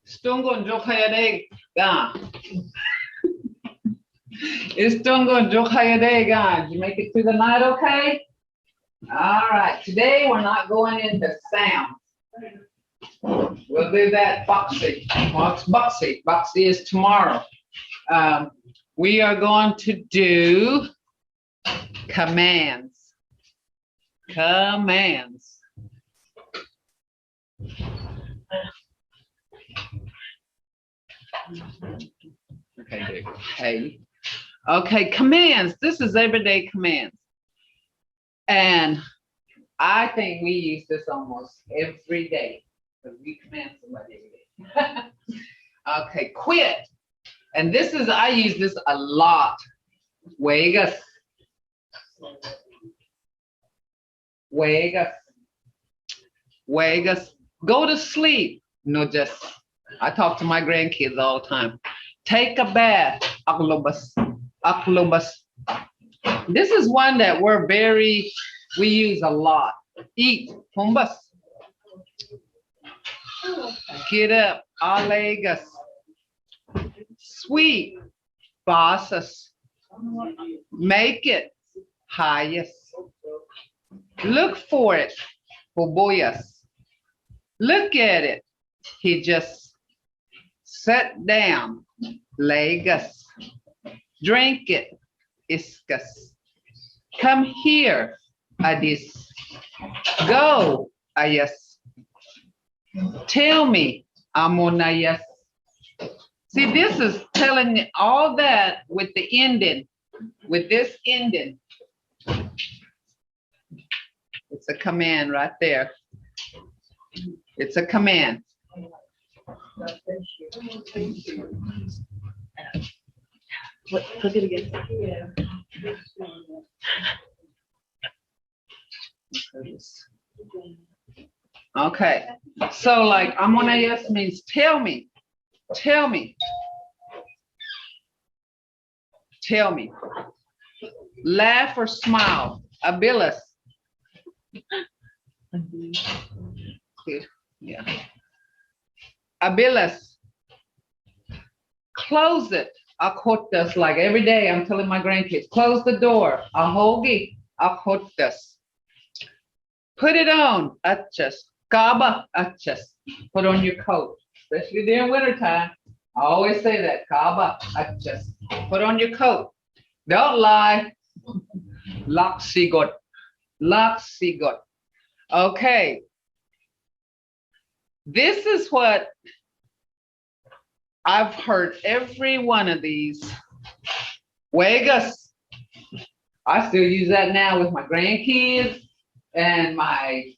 Stungo Jokayade Ga. It's Stungo Jokayade Ga. Did you make it through the night okay? All right. Today we're not going into sound. We'll do that Boxy. What's Boxy? Boxy is tomorrow. We are going to do commands. Commands. Okay, hey. Okay, commands. This is everyday commands. And I think we use this almost every day. Because we command somebody every day. Okay, quit. And this is, I use this a lot. Vegas. Vegas. Vegas. Go to sleep. No, just, I talk to my grandkids all the time. Take a bath. Aklobas. Aklobas. This is one that we use a lot. Eat. Humbas. Get up. Alegas. Sweet. Bosses. Make it. Highest. Look for it. Boboyas. Look at it. He just sat down. Legas. Drink it. Iskas. Come here. Adis. Go. Ayas. Tell me. Amonayas. See, this is telling all that with the ending. With this ending. It's a command right there. It's a command. What, click it again. Okay. So like amonayas means tell me. Tell me. Tell me. Laugh or smile. Abilis. Yeah. Abilis. Close it. Akotas. Like every day I'm telling my grandkids, close the door. Ahogi. Akotas. Put it on. Achas. Kaba. Achas. Put on your coat. Especially during wintertime. I always say that. Kaba. Achas. Put on your coat. Don't lie. Laksigot. Laksigot. Okay. This is what I've heard every one of these. Vegas. I still use that now with my grandkids and my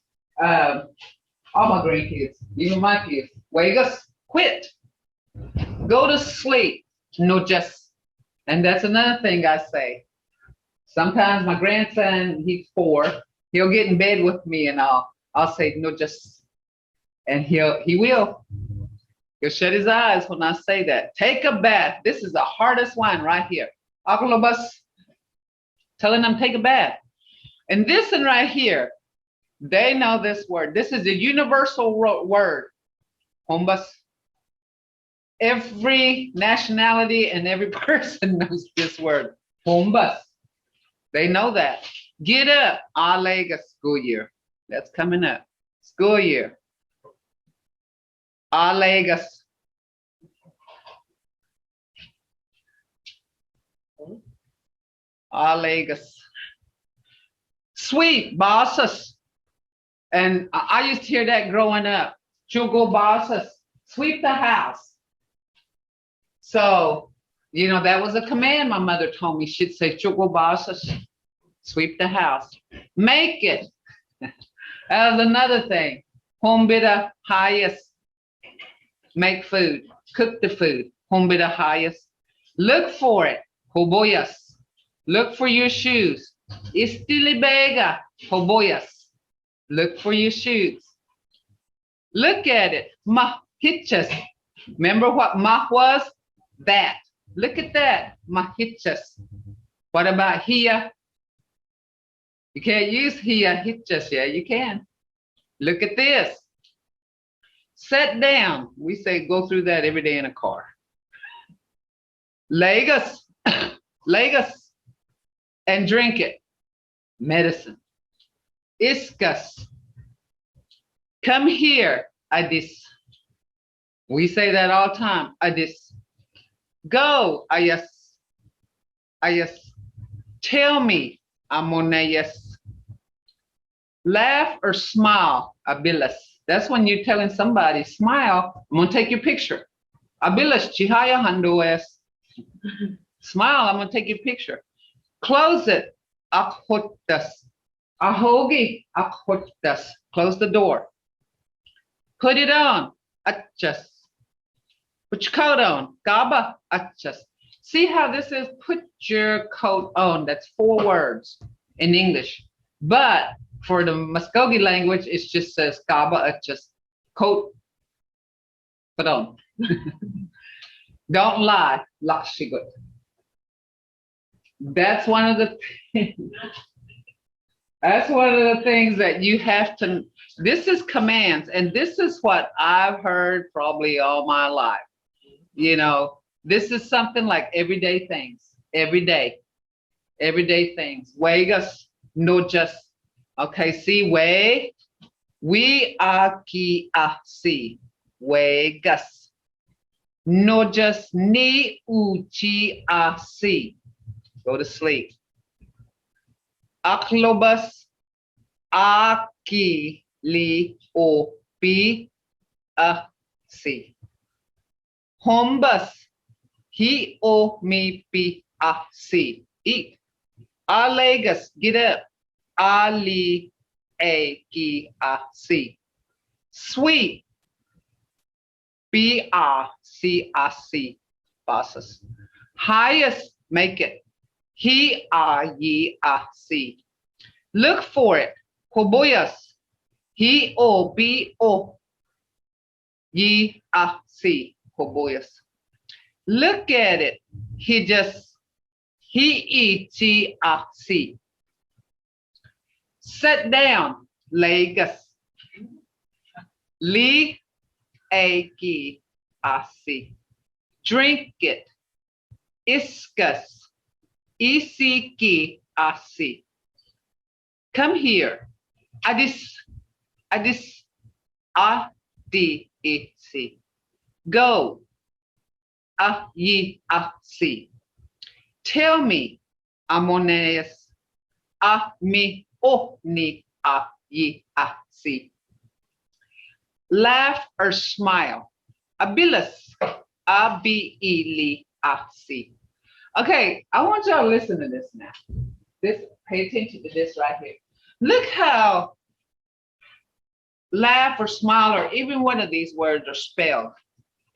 all my grandkids, even my kids. Vegas, quit. Go to sleep. No, just. And that's another thing I say. Sometimes my grandson, he's 4. He'll get in bed with me and I'll say, no, just. And he will. He'll shut his eyes when I say that. Take a bath. This is the hardest one right here. Aklobas. Telling them take a bath. And this one right here, they know this word. This is a universal word. Hombas. Every nationality and every person knows this word. Hombas. They know that. Get up. Alega school year. That's coming up. School year. Alegas. Alegas. Sweet bosses. And I used to hear that growing up. Chugo bosses. Sweep the house. So, you know, that was a command my mother told me. She'd say, Chugo bosses. Sweep the house. Make it. That was another thing. Hombida highest. Make food. Cook the food. Hombida highest. Look for it. Hoboyas. Look for your shoes. Istilibega. Hoboyas. Look for your shoes. Look at it. Mahitchas. Remember what mah was? That. Look at that. Mahitchas. What about here? You can't use here, hitchas. Yeah, you can. Look at this. Sit down. We say go through that every day in a car. Lagos, Lagos, and drink it. Medicine. Iscus. Come here. Adis. We say that all the time. Adis. Go. Ayas. Ayas. Tell me. Amonayas. Laugh or smile. Abilas. That's when you're telling somebody, smile. I'm going to take your picture. Abilas. Chihaya handoes. Smile. I'm going to take your picture. Close it. Akhotas. Ahogi. Akhotas. Close the door. Put it on. Adjust. Put your coat on. Gaba. Adjust. See how this is? Put your coat on. That's 4 words in English. But for the Mvskoke language, it just says Gaba adjust. Coat. Put on. Don't lie. Lakshigut. That's one of the things that you have to, this is commands, and this is what I've heard probably all my life. You know, this is something like everyday things. Everyday things. Wegas, no just. Okay, see, we aki si. Wegas. No just ni uchi si. Go to sleep. Aklobus aki li o pi si. Hombus he o mi pi si. Eat. Alegas get up. Ali a ki si. Sweet. B c c. Bosses. Highest make it. He ye si. Look for it. Koboyas. He o b o ye si. Koboyas. Look at it. He si. Sit down. Legas. Li a ki si. Drink it. Iscus. Isiki asi. Come here. Adis isi. Go. Si. Tell me. Amoneas. Mi ni si. Laugh or smile. Abilas. Si. Okay, I want y'all to listen to this now. Pay attention to this right here. Look how laugh or smile or even one of these words are spelled.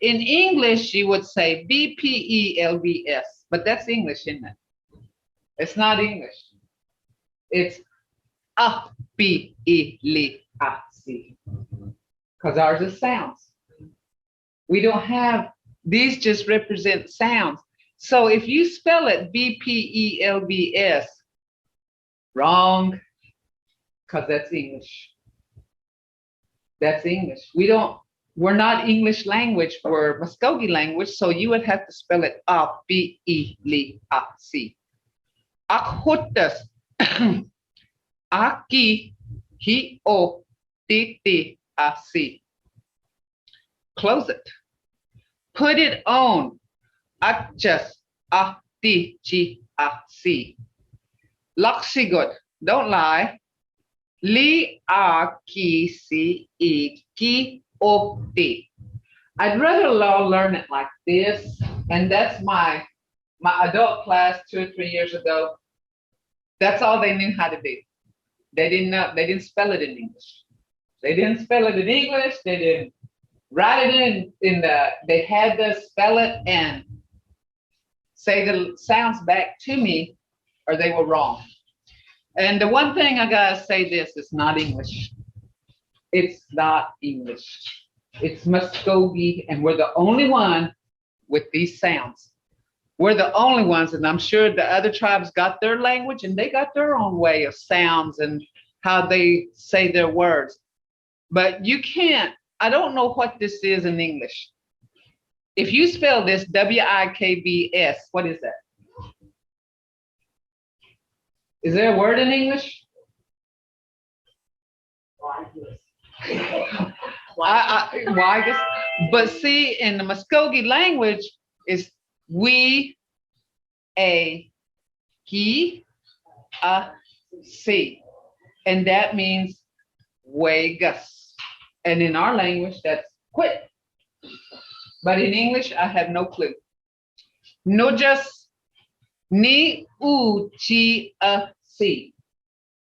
In English, you would say Bpelbs, but that's English, isn't it? It's not English. It's Belc, because ours is sounds. We don't have, these just represent sounds. So if you spell it Bpelbs, wrong, because that's English. That's English. We're not English language, we're Mvskoke language, so you would have to spell it Belc. Akhotas. Aki hi o ti si. Close it. Put it on. Adjust. Ti si. Lakshigut. Don't lie. Li ki si ki o ti. I'd rather learn it like this, and that's my adult class 2 or 3 years ago. That's all they knew how to do. They didn't spell it in English. They didn't spell it in English. They didn't write it they had to spell it and say the sounds back to me, or they were wrong. And the one thing I gotta say this, it's not English. It's not English. It's Mvskoke, and we're the only one with these sounds. We're the only ones, and I'm sure the other tribes got their language and they got their own way of sounds and how they say their words. But you can't I don't know what this is in English. If you spell this WIKBS, what is that? Is there a word in English? Wigus. But see, in the Mvskoke language, it's we, a, he, a, see. And that means Vegas. And in our language, that's quit. But in English, I have no clue. No, just ni u chi a si.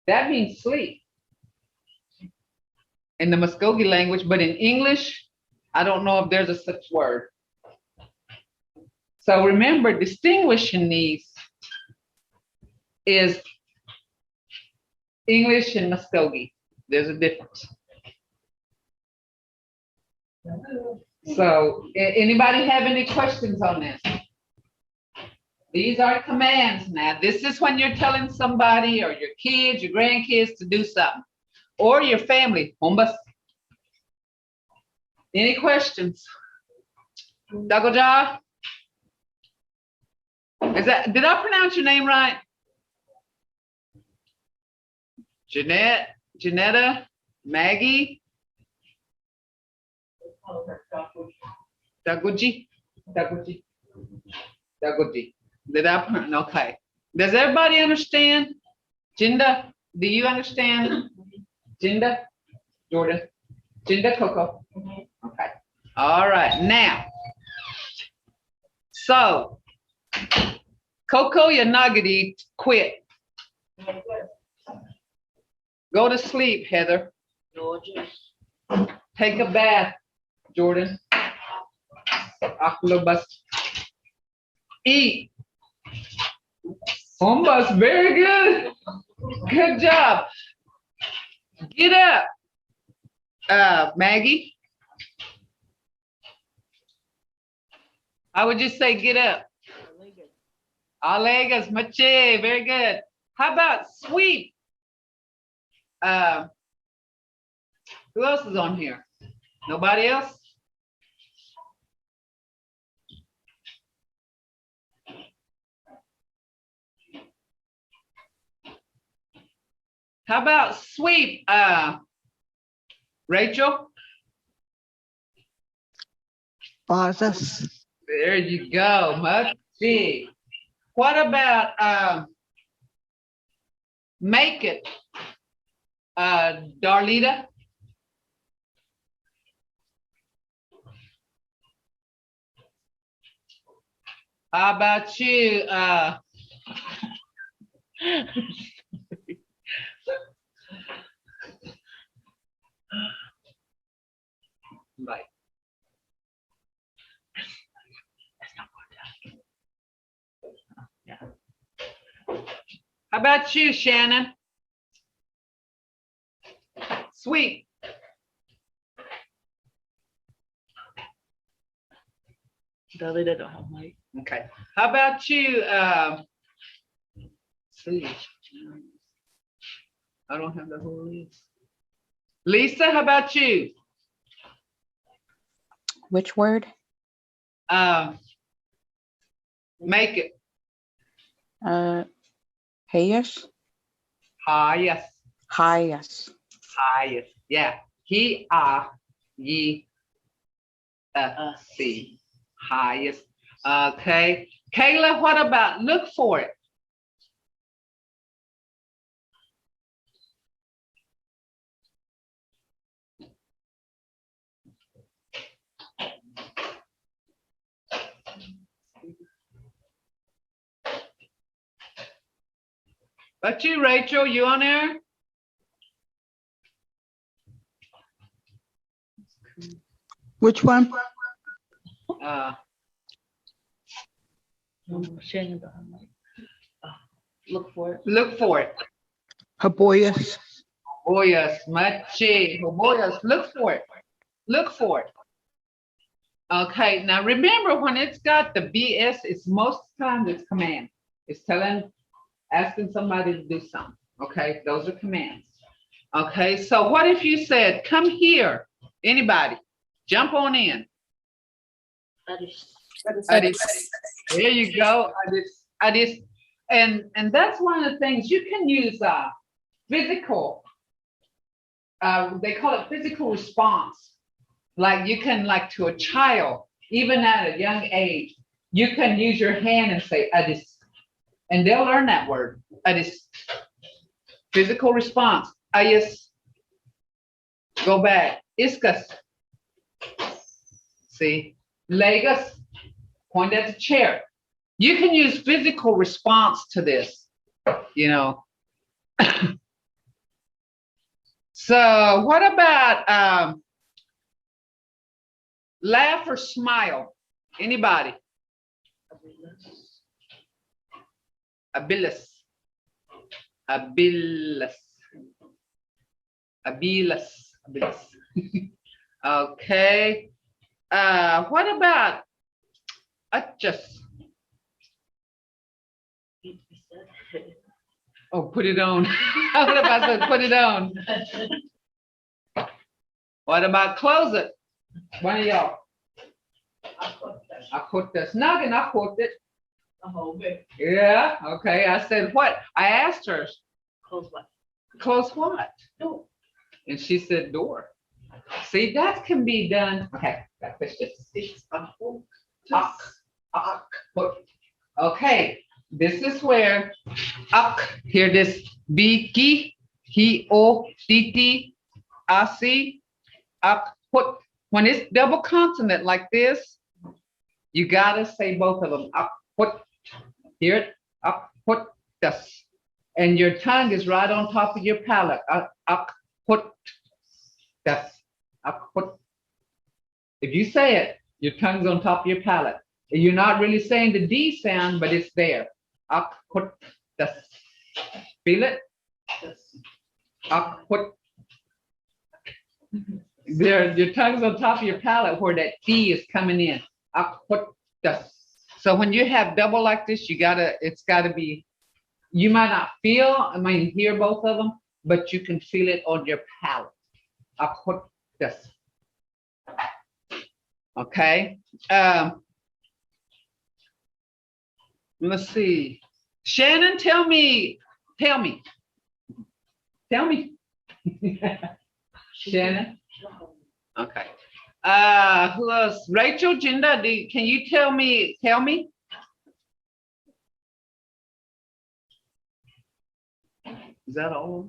That means sleep in the Mvskoke language, but in English, I don't know if there's a such word. So remember, distinguishing these is English and Mvskoke. There's a difference. So anybody have any questions on this? These are commands now. This is when you're telling somebody or your kids, your grandkids to do something. Or your family. Any questions? Dagoja? Did I pronounce your name right? Janetta, Maggie? Dagoji. Did I pronounce? Okay. Does everybody understand? Jinda, do you understand? Jinda? Jordan? Jinda, Coco? Okay. All right. Now, so, Coco Yanagadi quit. Go to sleep, Heather. Take a bath, Jordan. Eat. Hombas, very good. Good job. Get up, Maggie. I would just say get up. Alegas, mache, very good. How about sweep? Who else is on here? Nobody else? How about sweep? Rachel? Pauses. There you go. Machi. What about make it? Darlita? How about you? Bye. How about you, Shannon? Sweet. Darlita don't have mic. Okay. How about you? See, I don't have the whole list. Lisa, how about you? Which word? Make it. Hayes. Highest. Highest. Highest. Yeah. He, ye, see. Highest. Okay. Kayla, what about look for it? But you, Rachel, you on there? Which one? Shannon don't have mic. Look for it. Look for it. Haboyas. Boyas, machi, boyas, look for it. Look for it. Okay, now remember when it's got the BS, it's most times it's command. It's asking somebody to do something. Okay, those are commands. Okay, so what if you said, come here? Anybody? Jump on in. Adis. Adis. There you go. Adis. And that's one of the things you can use physical. They call it physical response. Like you can, like to a child, even at a young age, you can use your hand and say adis, and they'll learn that word. Adis. Physical response. Ayas. Go back. Iskas. See? Legas. Point at the chair. You can use physical response to this, you know. So what about laugh or smile? Anybody? Abilis. Abilis. Abilis. Abilis. Okay. What about just? Oh, put it on. What if I said put it on? What about close it? One of y'all. I put this. Noggin, I put it. Yeah, okay. I said what? I asked her. Close what? Close what? Door. And she said door. See, that can be done. Okay, that question. Okay, this is where hear this biki, he o titi, asi, put. When it's double consonant like this, you gotta say both of them. Put. Hear it? Put this. And your tongue is right on top of your palate. Put this. Put. If you say it, your tongue's on top of your palate. You're not really saying the D sound, but it's there. Put this. Feel it? Put. There, your tongue's on top of your palate where that D is coming in. Put this. So when you have double like this, it's gotta be, you might not hear both of them, but you can feel it on your palate. I put this. Okay. Let's see. Shannon, tell me. Shannon. Okay. Who else? Rachel, Jinda, can you tell me? Is that all?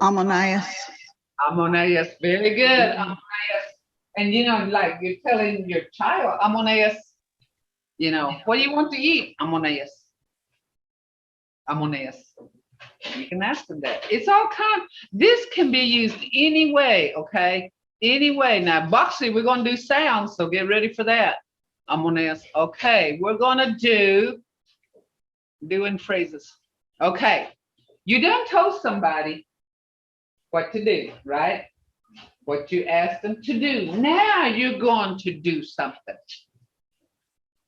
Ammonius. Ammonius, very good. Ammonius. And you know, like you're telling your child, Ammonius, you know, what do you want to eat? Ammonius. Ammonius. You can ask them that. It's all kind. This can be used any way, okay? Any way. Now, Boxy, we're going to do sounds, so get ready for that. Ammonius. Okay, we're going to doing phrases. Okay, you done told somebody what to do, right? What you asked them to do. Now you're going to do something.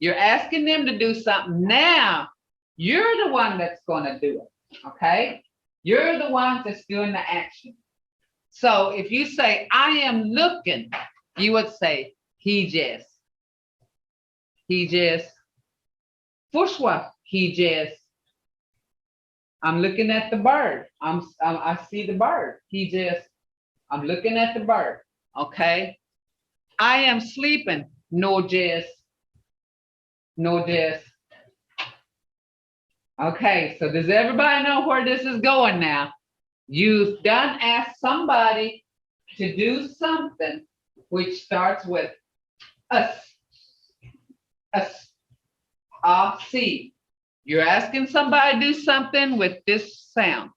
You're asking them to do something. Now you're the one that's going to do it, okay? You're the one that's doing the action. So if you say, I am looking, you would say, he just. First one, he just. I'm looking at the bird. I see the bird. I'm looking at the bird. Okay. I am sleeping. No just. Okay, so does everybody know where this is going now? You've done asked somebody to do something which starts with us. See. You're asking somebody to do something with this sound.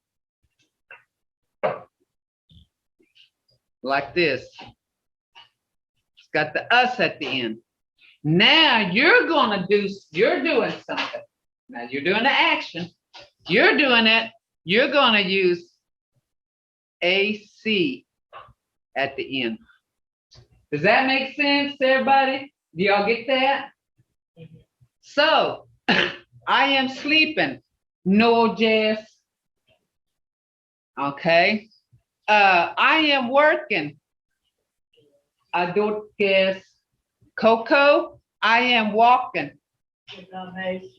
Like this. It's got the us at the end. Now you're doing something. Now you're doing the action. You're doing it. You're going to use AC at the end. Does that make sense to everybody? Do y'all get that? So, I am sleeping. No, Jess. Okay. I am working. Adultkes. Coco, I am walking.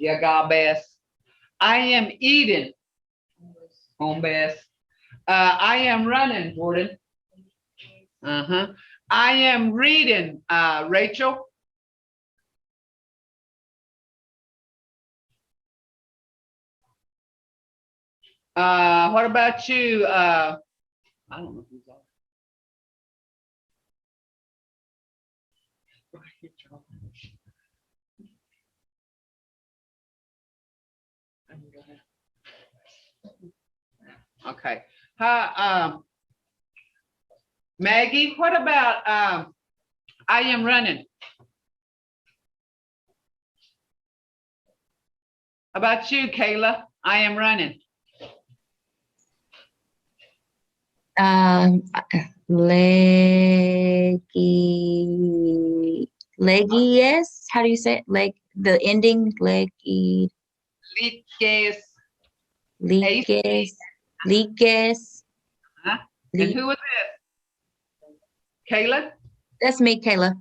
Yagabes. I am eating. Hombes. I am running, Jordan. Uh-huh. I am reading, Rachel. What about you? I don't know who's on. Okay. Maggie, what about I am running? How about you, Kayla? I am running. Leggy, yes. How do you say it? Like the ending, leggy, Litkes. leakes, leakes. Huh? And who is it? Kayla? That's me, Kayla.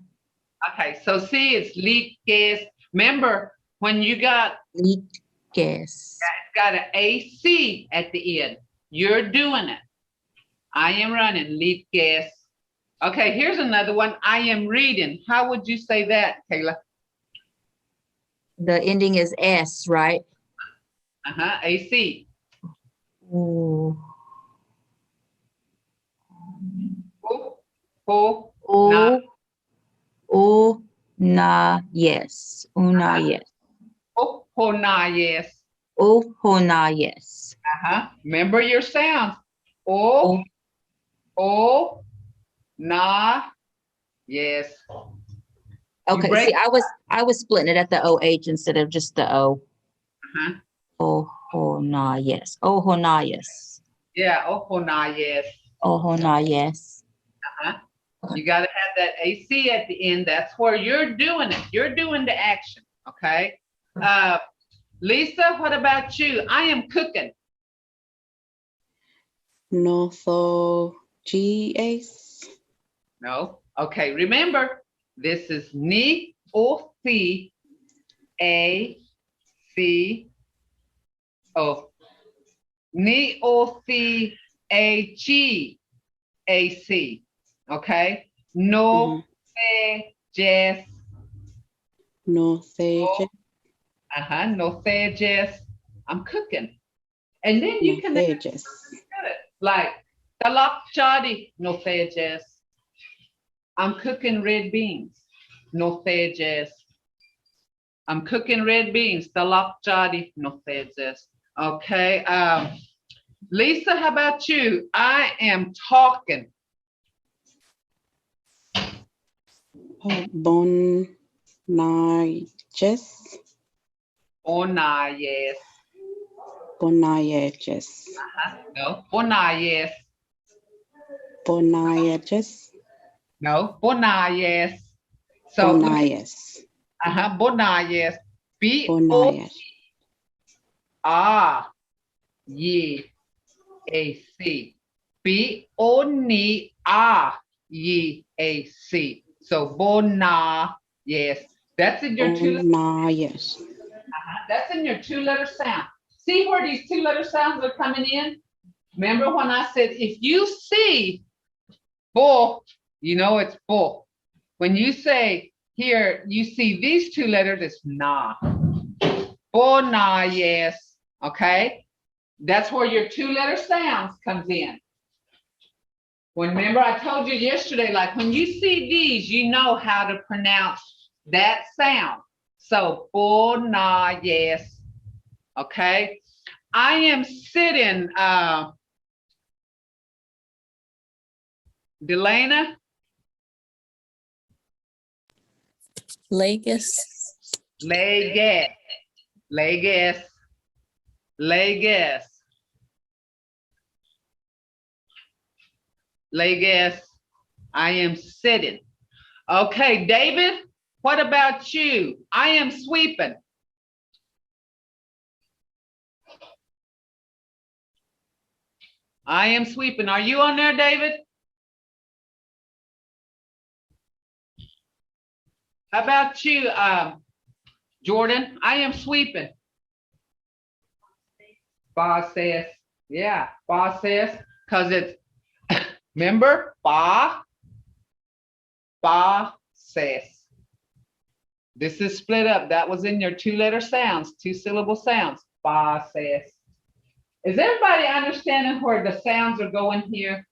Okay, so see, it's Litkes. Remember, when you got Leakes. it's got an AC at the end, you're doing it. I am running, Litkes. Okay, here's another one. I am reading. How would you say that, Kayla? The ending is S, right? Uh-huh, AC. Ooh. Oh, Oh, oh, na, yes. Una, yes. oh, na, yes. Oh, na, yes. Uh-huh. Remember your sounds. Oh, na, yes. Okay, see, I was splitting it at the OH instead of just the O. Uh-huh. Oh, na, yes. Oh, na, yes. Yeah, oh, na, yes. Oh, na, yes. Uh-huh. You got to have that AC at the end. That's where you're doing it. You're doing the action. Okay. Lisa, what about you? I am cooking. Notho GS. No. Okay. Remember, this is ni o si a c o. Ni o si a g a c. Okay. No se jes. No Thejas. Uh-huh. No se jes. I'm cooking. And then you No can Thejas. like talak chadi, no thejas. I'm cooking red beans. No thejas. I'm cooking red beans. Talak chadi, no thejas. Okay. Lisa, how about you? I am talking. Bon Niges. Bonayes. Bonayages. No. Bonayes. Bonayages. No. Bonayes. So Bonayes. Bonayes. B O Bonayes. R ye A C. B O N R ye A C. So bona, yes. That's in your two. Bonayes. That's in your two-letter sound. See where these two-letter sounds are coming in? Remember when I said if you see bo, you know it's bo. When you say here, you see these two letters, it's na. Bona, yes. Okay. That's where your two-letter sounds comes in. When remember I told you yesterday, like when you see these, you know how to pronounce that sound. So bona, yes. Okay. I am sitting, Delana. Legus. Legus. Legus. Legus. Legus. I am sitting. Okay, David, what about you? I am sweeping. I am sweeping. Are you on there, David? How about you, Jordan? I am sweeping. Ba says, yeah, ba says, because it's, remember, ba says. This is split up. That was in your 2-letter sounds, 2-syllable sounds. Ba says. Is everybody understanding where the sounds are going here?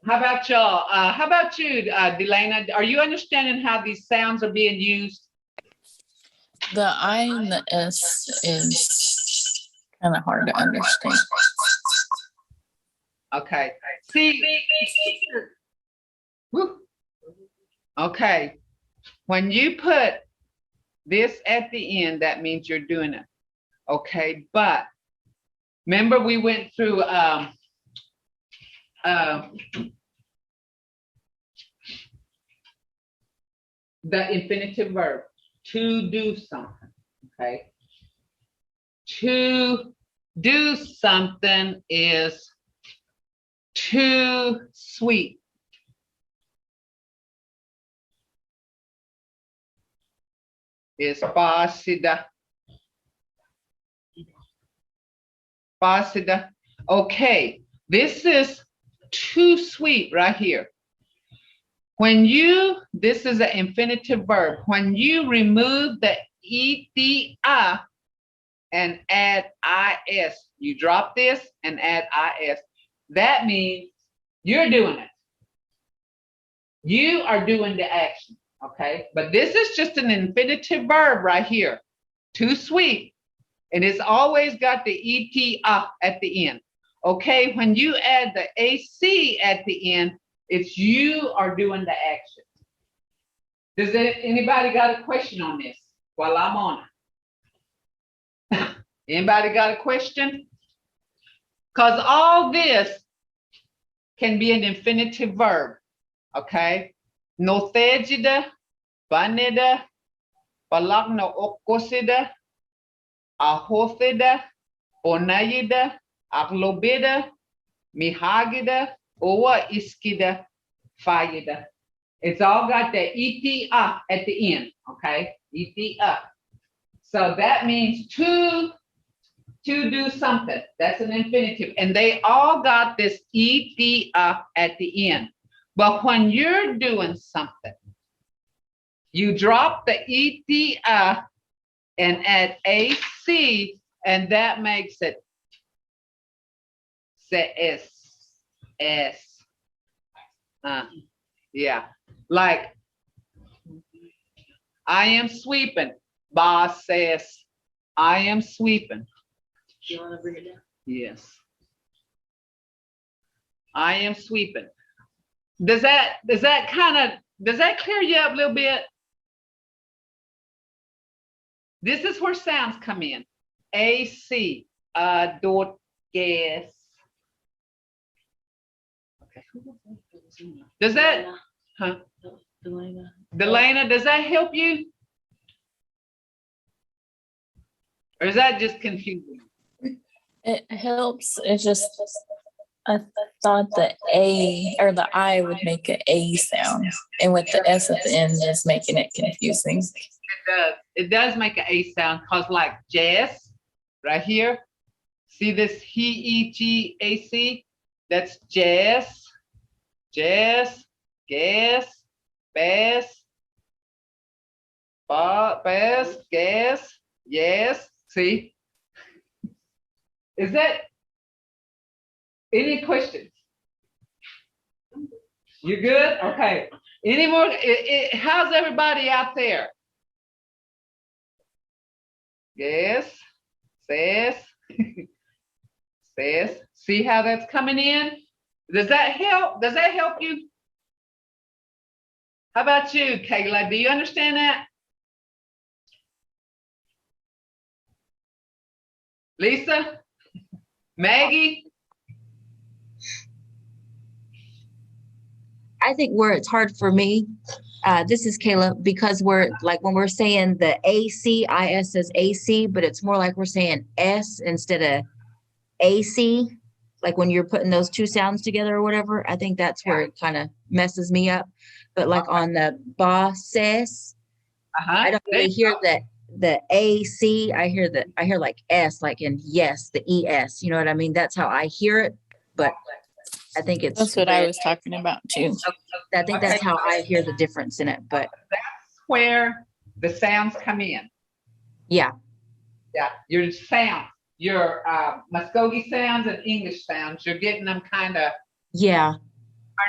How about y'all? How about you, Delana? Are you understanding how these sounds are being used? The I and the S is kind of hard to understand. Okay. See. Woo. Okay. When you put this at the end, that means you're doing it. Okay. But remember we went through the infinitive verb, to do something, okay? To do something is too sweet. Is basida. Basida. Okay, this is too sweet right here. When you, this is an infinitive verb. When you remove the ed and add is, you drop this and add is. That means you're doing it. You are doing the action, okay? But this is just an infinitive verb right here. Too sweet. And it's always got the ed at the end. Okay, when you add the ac at the end, it's you are doing the action. Does anybody got a question on this while I'm on it? Anybody got a question? Because all this can be an infinitive verb, okay? No thejida, banida, balagna okosida, ahothida, onayida, aglobida, mihagida, owa iskida, fayida. It's all got the et at the end, okay? Et. So that means to do something. That's an infinitive. And they all got this et at the end. But when you're doing something, you drop the et and add ac, and that makes it s. Yeah, like I am sweeping. Boss says, I am sweeping. You want to bring it down? Yes. I am sweeping. Does that clear you up a little bit? This is where sounds come in. AC, dot gas. Okay. Does that, huh? Delana, does that help you? Or is that just confusing? It helps. It's just, I thought the A or the I would make an A sound. And with the S at the end, just making it confusing. It does. It does make an A sound because like jazz right here. See this H-E-G-A-C? That's jazz, jazz, gas, bass, bass, gas, yes. See? Is that any questions? You good? Okay. Any more? How's everybody out there? Yes. Says. Says. See how that's coming in? Does that help? Does that help you? How about you, Kayla? Do you understand that? Lisa? Maggie? I think where it's hard for me, this is Kayla, because we're like when we're saying the AC, IS is AC, but it's more like we're saying S instead of AC. like when you're putting those two sounds together or whatever, I think that's where it kind of messes me up. But like on the bosses, I don't really hear that the AC. I hear like S, like in yes, the ES. You know what I mean? That's how I hear it. But I think it's That's what I was talking about too. I think that's how I hear the difference in it. But that's where the sounds come in. yeah. Yeah, your sounds, your Mvskoke sounds and English sounds, you're getting them kind of turned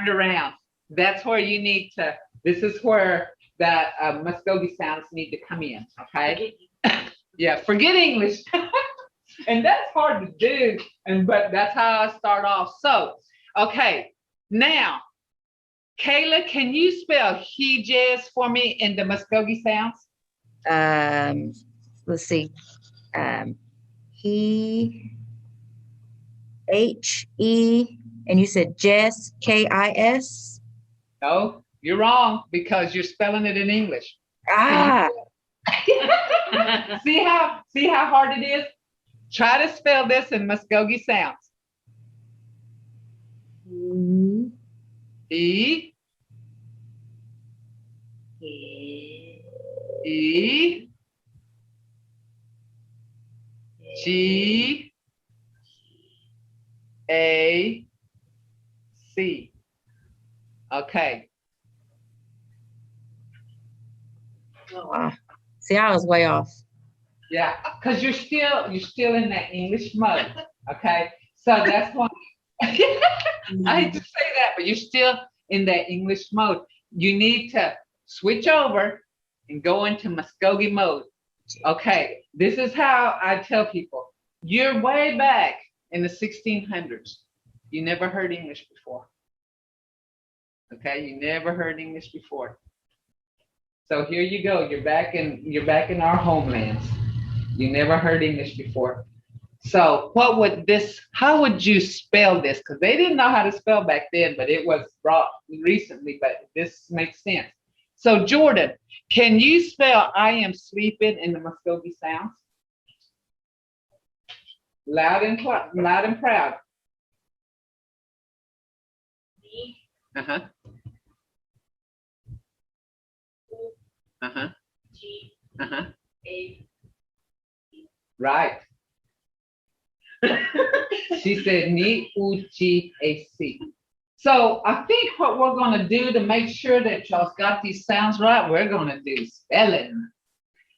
around. That's where you need to, this is where that Mvskoke sounds need to come in, okay? Yeah, forget English. And that's hard to do, but that's how I start off. So, okay, now, Kayla, can you spell he-jazz for me in the Mvskoke sounds? Let's see. He H-E, and you said Jess, K-I-S? No, you're wrong because you're spelling it in English. Ah. See how hard it is? Try to spell this in Mvskoke sounds. E. E. G. A. C. Okay. Oh, wow. See, I was way off. Yeah, because you're still in that English mode. Okay, so that's why I hate to say that, but you're still in that English mode. You need to switch over and go into Mvskoke mode. Okay, this is how I tell people. You're way back in the 1600s. You never heard English before. Okay, you never heard English before. So here you go. You're back in our homelands. You never heard English before. So how would you spell this? Because they didn't know how to spell back then, but it was brought recently, but this makes sense. So Jordan, can you spell I am sleeping in the Mvskoke sounds? Loud and proud. Uh-huh. Uh-huh. Uh-huh. Right. She said ni uchi ac. So I think what we're going to do to make sure that y'all's got these sounds right, we're going to do spelling.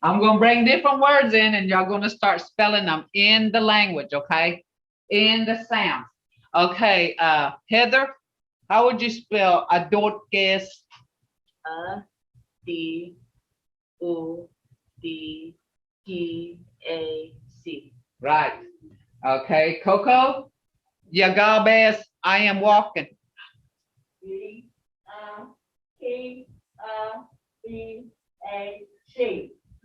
I'm going to bring different words in and y'all going to start spelling them in the language, okay? In the sounds. Okay, Heather, how would you spell adorques? A-D-O-D-T-A-C. Right. Okay, Coco, Yagabes, I am walking. T-A-C.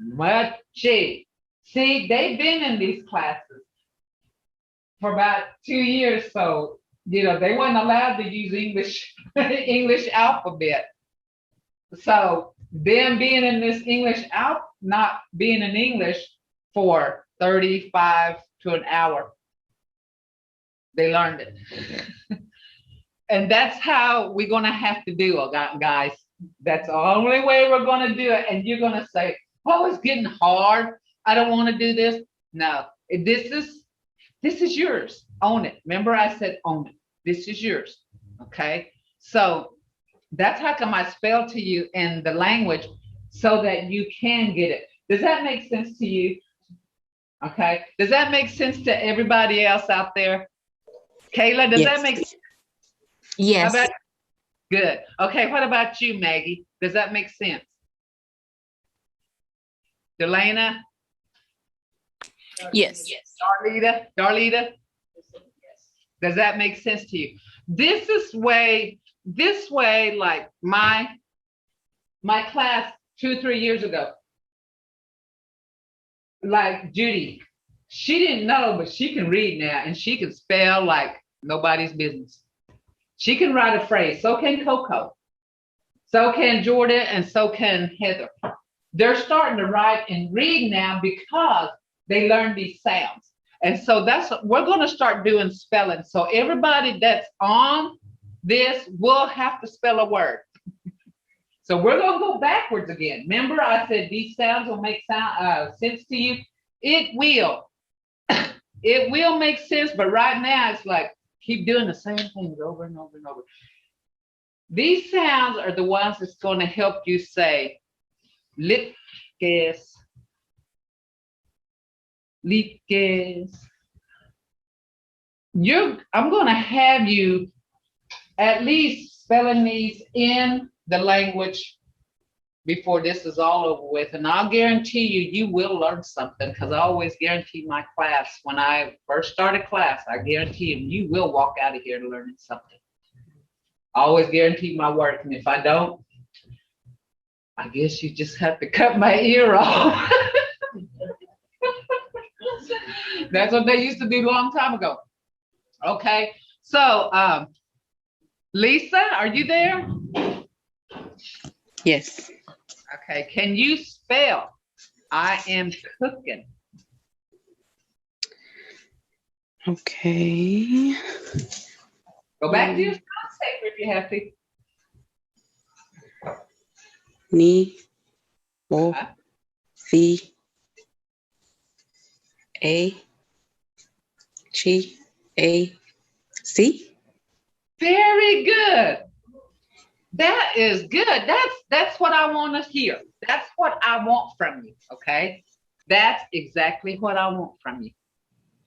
Muchi. See, they've been in these classes for about 2 years, so they weren't allowed to use English alphabet. So them being in this not being in English for 35 to an hour, they learned it. And that's how we're gonna have to do it, guys. That's the only way we're gonna do it. And you're gonna say, oh, it's getting hard. I don't want to do this. No, this is yours. Own it. Remember I said own it. This is yours. Okay. So that's how come I spell to you in the language so that you can get it. Does that make sense to you? Okay. Does that make sense to everybody else out there? Kayla, does that make sense? Yes. Good. Okay. What about you, Maggie? Does that make sense? Delana? Yes. Darlita? Does that make sense to you? This way, like my class 2 or 3 years ago, like Judy, she didn't know, but she can read now and she can spell like nobody's business. She can write a phrase. So can Coco. So can Jordan, and so can Heather. They're starting to write and read now because they learned these sounds. And so we're going to start doing spelling. So everybody that's on this will have to spell a word. So we're going to go backwards again. Remember, I said these sounds will make sense to you. It will. It will make sense, but right now it's like keep doing the same things over and over and over. These sounds are the ones that's going to help you say litges, litges. I'm going to have you at least spelling these in the language before this is all over with. And I'll guarantee you will learn something, because I always guarantee my class, when I first started class, I guarantee you will walk out of here learning something. I always guarantee my work. And if I don't, I guess you just have to cut my ear off. That's what they used to do a long time ago. Okay, so Lisa, are you there? Yes. Okay, can you spell I am cooking? Okay. Go back to your spelling paper if you have to. Ni, o, si, a, chi, a, c. Very good. That is good. That's what I want to hear. That's what I want from you. Okay. That's exactly what I want from you.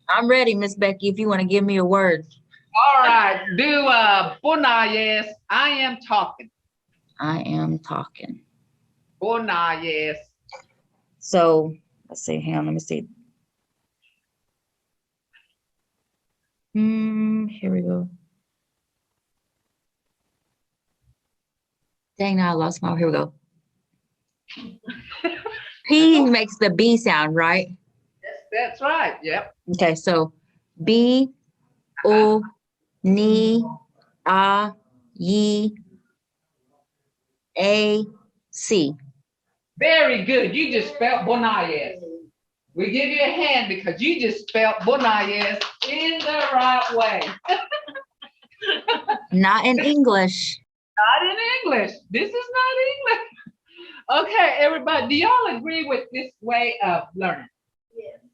I'm ready, Miss Becky, if you want to give me a word. All right. Do bonayes. I am talking. I am talking. Bonayes. So let's see. Hang on, let me see. Here we go. Dang, now I lost my. Here we go. P makes the B sound, right? That's right. Yep. Okay, so B, O, Ni, A, Yi, A, C. Very good. You just spelled bonayes. We give you a hand because you just spelled bonayes in the right way. Not in English. Not in English. This is not English. Okay, everybody, do y'all agree with this way of learning?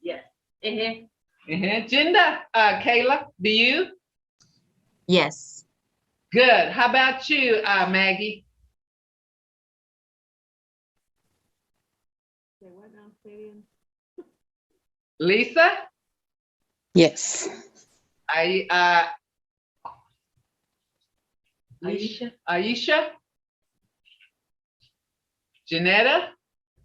Yes. Jinda, Kayla, do you? Yes. Good. How about you, Maggie? Lisa? Yes. Aisha? Janetta?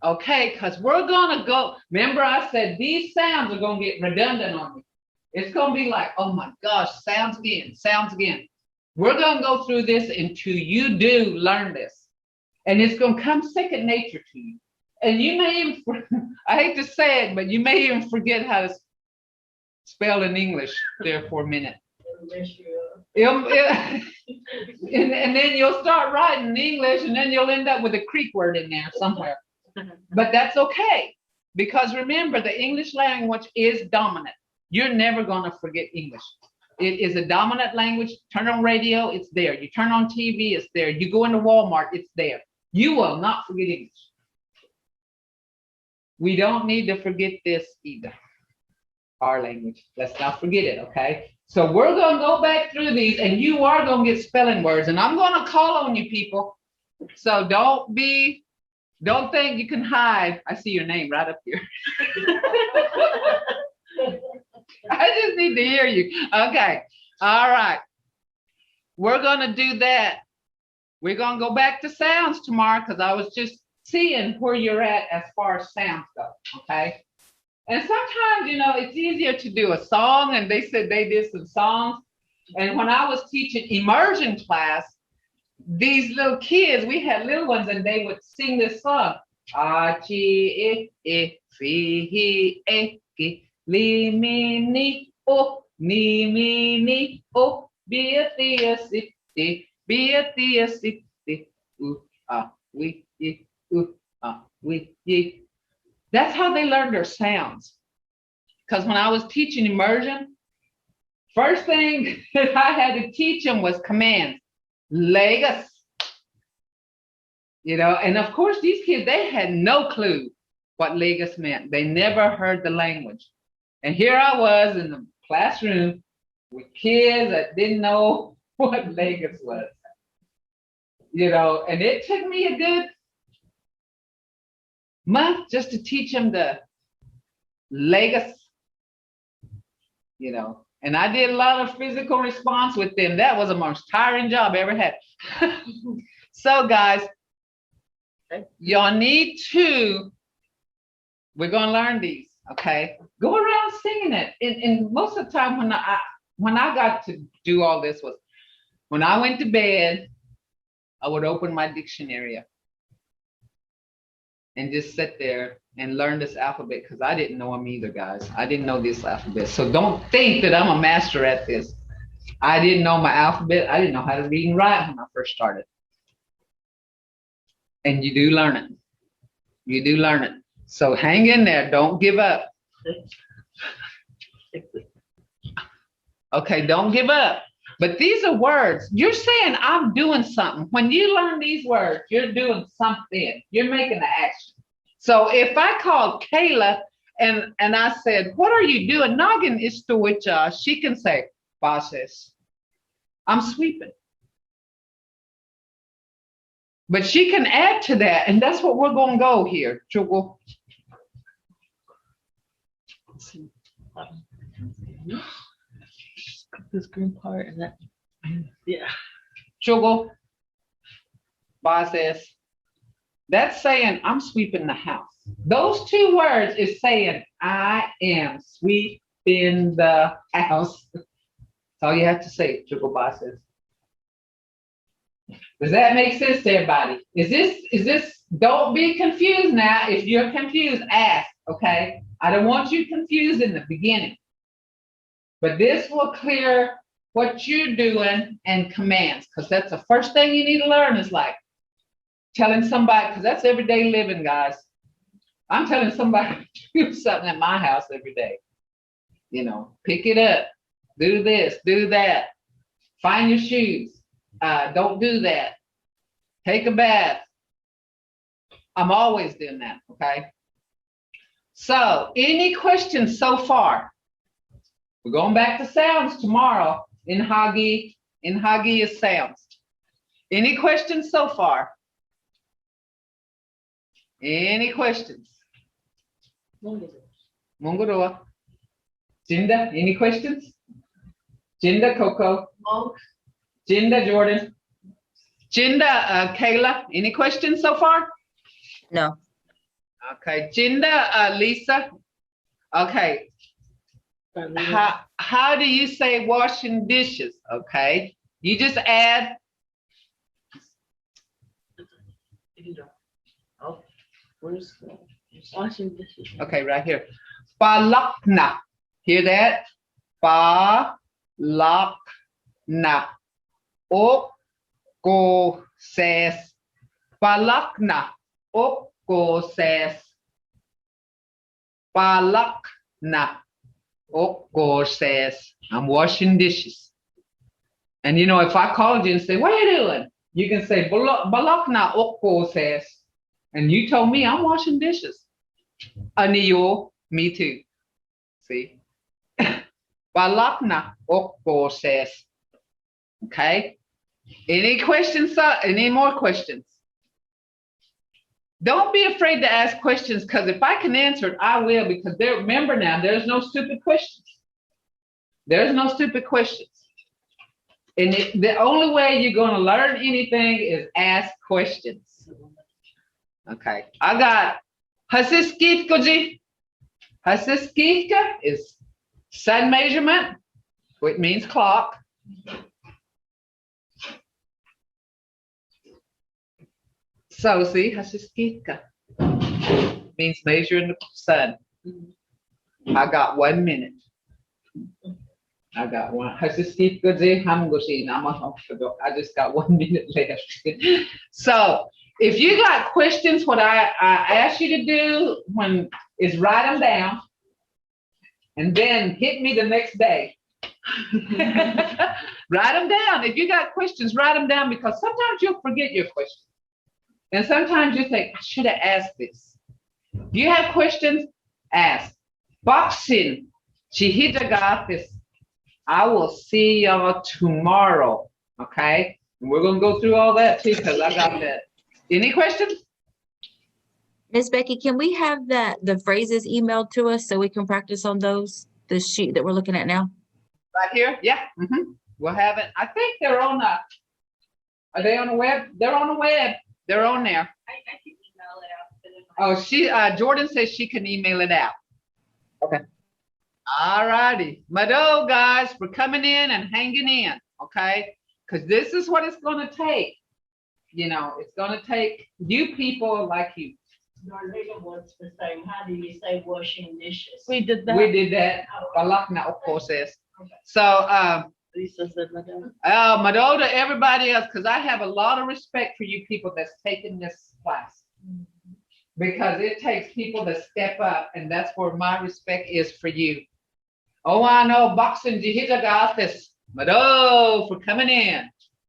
Okay, because we're going to go. Remember, I said these sounds are going to get redundant on me. It's going to be like, oh my gosh, sounds again, sounds again. We're going to go through this until you do learn this. And it's going to come second nature to you. And you may even, I hate to say it, but you may even forget how to spell in English there for a minute. And then you'll start writing in English, and then you'll end up with a Greek word in there somewhere. But that's okay, because remember, the English language is dominant. You're never going to forget English. It is a dominant language. Turn on radio, it's there. You turn on TV, it's there. You go into Walmart, it's there. You will not forget English. We don't need to forget this either. Our language. Let's not forget it, okay? So we're going to go back through these, and you are going to get spelling words, and I'm going to call on you people. So don't think you can hide. I see your name right up here. I just need to hear you. Okay. All right. We're going to do that. We're going to go back to sounds tomorrow, because I was just seeing where you're at as far as sounds go, okay? And sometimes, it's easier to do a song, and they said they did some songs. And when I was teaching immersion class, these little kids, we had little ones, and they would sing this song. Achi e fi e ki li mi ni o ni mi ni o be a theosity ooh ah we ye ooh ah we ye. That's how they learn their sounds. because when I was teaching immersion, first thing that I had to teach them was commands. Legas. You know, and of course, these kids, they had no clue what Legas meant. They never heard the language. And here I was in the classroom with kids that didn't know what Legas was. You know, and it took me a good month just to teach them the Legas, you know. And I did a lot of physical response with them. That was the most tiring job I ever had. So, guys, y'all need to, we're going to learn these, okay? Go around singing it. And most of the time when I got to do all this was when I went to bed, I would open my dictionary up and just sit there and learn this alphabet because I didn't know them either, guys. I didn't know this alphabet. So don't think that I'm a master at this. I didn't know my alphabet. I didn't know how to read and write when I first started. And you do learn it. You do learn it. So hang in there. Don't give up. Okay, don't give up. But these are words. You're saying I'm doing something. When you learn these words, you're doing something. You're making an action. So if I called Kayla and I said, what are you doing? Noggin is to which she can say, bosses, I'm sweeping. But she can add to that, and that's what we're going to go here. Chugo. This green part and that. Yeah. Chugo. Bosses. That's saying I'm sweeping the house. Those two words is saying I am sweeping the house. That's all you have to say, Chugo bosses. Does that make sense to everybody? Is this, don't be confused now. If you're confused, ask, okay? I don't want you confused in the beginning. But this will clear what you're doing and commands, because that's the first thing you need to learn is like telling somebody, because that's everyday living, guys. I'm telling somebody to do something at my house every day. You know, pick it up, do this, do that, find your shoes. Don't do that. Take a bath. I'm always doing that, okay? So, any questions so far? We're going back to sounds tomorrow. In Hagi is sounds. Any questions so far? Any questions? Mungoroa. Jinda, any questions? Jinda, Coco. Jinda, Jordan. Jinda, Kayla, any questions so far? No. Okay, Jinda, Lisa. Okay. How do you say washing dishes? Okay, you just add. Oh, where's washing dishes? Okay, right here. Balakna. Hear that? Balakna. Oko says. Balakna. Oko says. Balakna. Oko says, I'm washing dishes. And you know, if I called you and say, what are you doing? You can say, Balakna Oko says. And you told me I'm washing dishes. Aniyo, me too. See? Balakna Oko says. Okay? Any questions? Any more questions? Don't be afraid to ask questions, because if I can answer it, I will, because remember now, there's no stupid questions. There's no stupid questions. And the only way you're going to learn anything is ask questions. Okay. I got Hasiskitkoji. Hasiskitka is sun measurement, which means clock. So see, hasiskitka means measuring the sun. I got 1 minute. I got one. Hasiskitka je hamgoshi. I just got 1 minute left. So if you got questions, what I ask you to do is write them down. and then hit me the next day. Write them down. If you got questions, write them down, because sometimes you'll forget your question. And sometimes you think, I should have asked this. If you have questions, ask. Boxing. Chihitagatis. I will see y'all tomorrow. Okay? And we're going to go through all that too, because I got that. Any questions? Miss Becky, can we have the phrases emailed to us so we can practice on those, the sheet that we're looking at now? Right here? Yeah. We'll have it. I think they're on the, are they on the web? They're on the web. They're on there. I can email it out. Oh, Jordan says she can email it out. Okay. All righty. Mado, guys, for coming in and hanging in, okay? Because this is what it's going to take. You know, it's going to take you people like you. Norvega wants to say, how do you say washing dishes? We did that. We did that. Balakna, of course, is. So, Lisa said, Madam. Mado to everybody else, because I have a lot of respect for you people that's taking this class. Because it takes people to step up, and that's where my respect is for you. Oh, I know, boxing, Jihitagatis. Mado for coming in.